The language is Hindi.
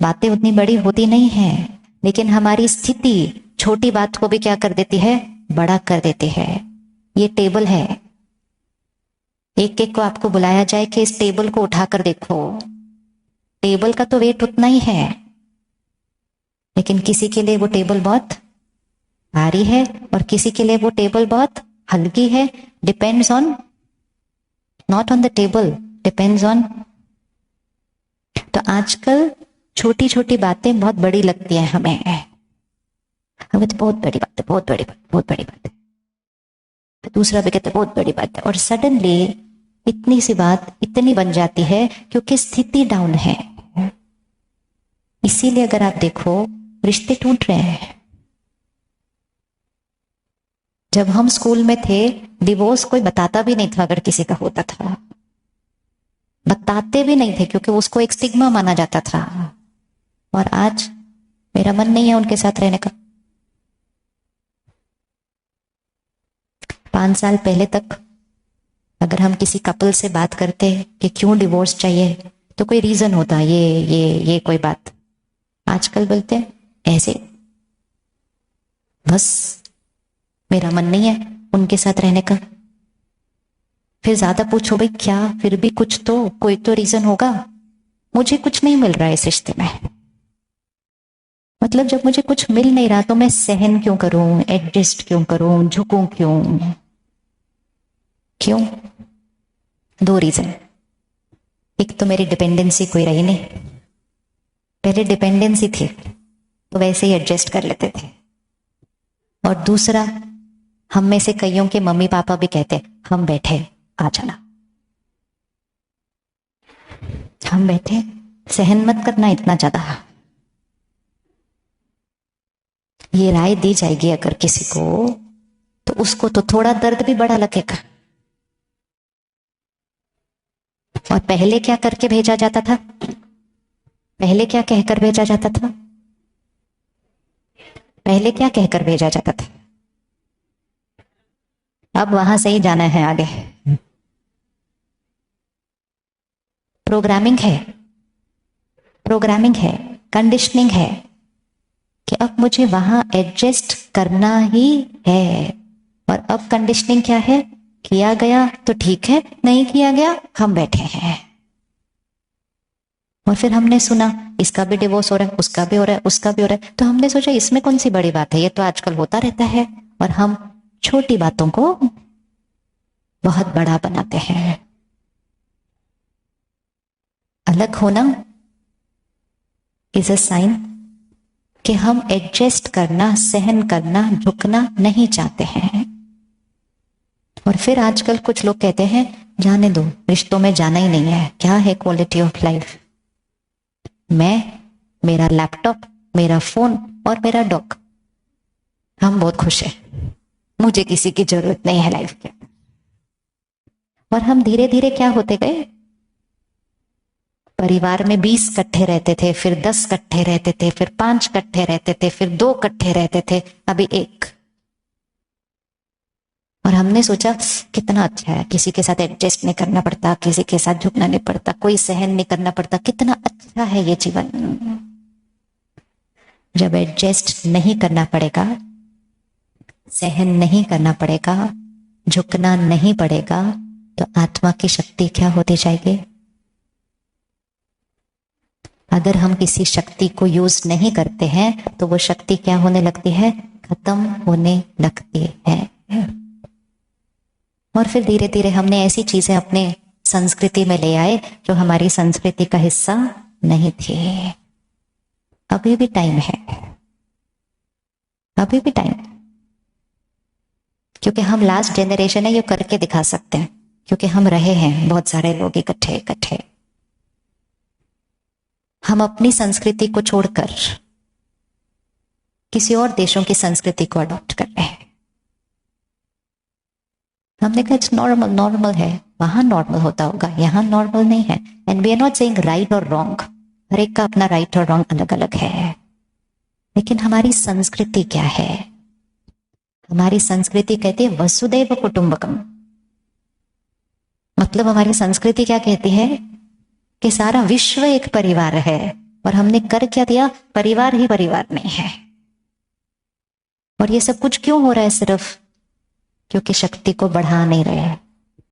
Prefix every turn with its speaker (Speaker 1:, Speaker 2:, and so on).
Speaker 1: बातें उतनी बड़ी होती नहीं है, लेकिन हमारी स्थिति छोटी बात को भी क्या कर देती है, बड़ा कर देती है। ये टेबल है, एक एक को आपको बुलाया जाए कि इस टेबल को उठाकर देखो, टेबल का तो वेट उतना ही है, लेकिन किसी के लिए वो टेबल बहुत भारी है और किसी के लिए वो टेबल बहुत हल्की है। Depends on, not on the table, depends on. तो आजकल छोटी छोटी बातें बहुत बड़ी लगती हैं हमें तो बहुत बड़ी बात है, बहुत बड़ी बात, बहुत बड़ी बात है। तो दूसरा भी कहता है बहुत बड़ी बात है, और सडनली इतनी सी बात इतनी बन जाती है क्योंकि स्थिति डाउन है। इसीलिए अगर आप देखो रिश्ते टूट रहे हैं। जब हम स्कूल में थे डिवोर्स कोई बताता भी नहीं था, अगर किसी का होता था बताते भी नहीं थे क्योंकि उसको एक स्टिग्मा माना जाता था। और आज मेरा मन नहीं है उनके साथ रहने का। 5 साल पहले तक अगर हम किसी कपल से बात करते कि क्यों डिवोर्स चाहिए तो कोई रीजन होता, ये कोई बात। आजकल बोलते हैं ऐसे, बस मेरा मन नहीं है उनके साथ रहने का। फिर ज्यादा पूछो भाई क्या, फिर भी कुछ तो, कोई तो रीजन होगा, मुझे कुछ नहीं मिल रहा है इस रिश्ते में। मतलब जब मुझे कुछ मिल नहीं रहा तो मैं सहन क्यों करूं, एडजस्ट क्यों करूं, झुकूं क्यों? 2 रीजन। एक तो मेरी डिपेंडेंसी कोई रही नहीं, पहले डिपेंडेंसी थी तो वैसे ही एडजस्ट कर लेते थे। और दूसरा, हम में से कईयों के मम्मी पापा भी कहते हम बैठे आ जाना, हम बैठे, सहन मत करना इतना ज्यादा। ये राय दी जाएगी अगर किसी को तो उसको तो थोड़ा दर्द भी बड़ा लगेगा। और पहले क्या करके भेजा जाता था, पहले क्या कहकर भेजा जाता था, पहले क्या कहकर भेजा जाता था। अब वहां से ही जाना है आगे। प्रोग्रामिंग है, प्रोग्रामिंग है, कंडीशनिंग है कि अब मुझे वहां एडजस्ट करना ही है। और अब कंडीशनिंग क्या है, किया गया तो ठीक है, नहीं किया गया हम बैठे हैं। और फिर हमने सुना इसका भी डिवोर्स हो रहा है, उसका भी हो रहा है, उसका भी हो रहा है, तो हमने सोचा इसमें कौन सी बड़ी बात है, ये तो आजकल होता रहता है। और हम छोटी बातों को बहुत बड़ा बनाते हैं। अलग होना इज अ साइन कि हम एडजस्ट करना, सहन करना, झुकना नहीं चाहते हैं। और फिर आजकल कुछ लोग कहते हैं जाने दो, रिश्तों में जाना ही नहीं है, क्या है क्वालिटी ऑफ लाइफ। मैं, मेरा लैपटॉप, मेरा फोन और मेरा डॉग, हम बहुत खुश हैं, मुझे किसी की जरूरत नहीं है लाइफ के। और हम धीरे धीरे क्या होते गए, परिवार में 20 इकट्ठे रहते थे, फिर 10 इकट्ठे रहते थे, फिर 5 इकट्ठे रहते थे, फिर 2 इकट्ठे रहते थे, अभी 1। और हमने सोचा कितना अच्छा है, किसी के साथ एडजस्ट नहीं करना पड़ता, किसी के साथ झुकना नहीं पड़ता, कोई सहन नहीं करना पड़ता, कितना अच्छा है ये जीवन। जब एडजस्ट नहीं करना पड़ेगा, सहन नहीं करना पड़ेगा, झुकना नहीं पड़ेगा, तो आत्मा की शक्ति क्या होती जाएगी। अगर हम किसी शक्ति को यूज नहीं करते हैं तो वो शक्ति क्या होने लगती है, खत्म होने लगती है। और फिर धीरे धीरे हमने ऐसी चीजें अपने संस्कृति में ले आए जो हमारी संस्कृति का हिस्सा नहीं थी। अभी भी टाइम है, अभी भी टाइम, क्योंकि हम लास्ट जनरेशन है, ये करके दिखा सकते हैं, क्योंकि हम रहे हैं बहुत सारे लोग इकट्ठे इकट्ठे। हम अपनी संस्कृति को छोड़कर किसी और देशों की संस्कृति को अडॉप्ट कर रहे हैं। हमने कहा इट्स नॉर्मल, नॉर्मल है, वहां नॉर्मल होता होगा, यहाँ नॉर्मल नहीं है। And we are not saying right और रॉन्ग, हर एक का अपना राइट और रॉन्ग अलग अलग है। लेकिन हमारी संस्कृति क्या है, हमारी संस्कृति कहती है वसुदैव कुटुंबकम। मतलब हमारी संस्कृति क्या कहती है कि सारा विश्व एक परिवार है, और हमने कर क्या दिया, परिवार ही परिवार नहीं है। और ये सब कुछ क्यों हो रहा है? सिर्फ क्योंकि शक्ति को बढ़ा नहीं रहे हैं।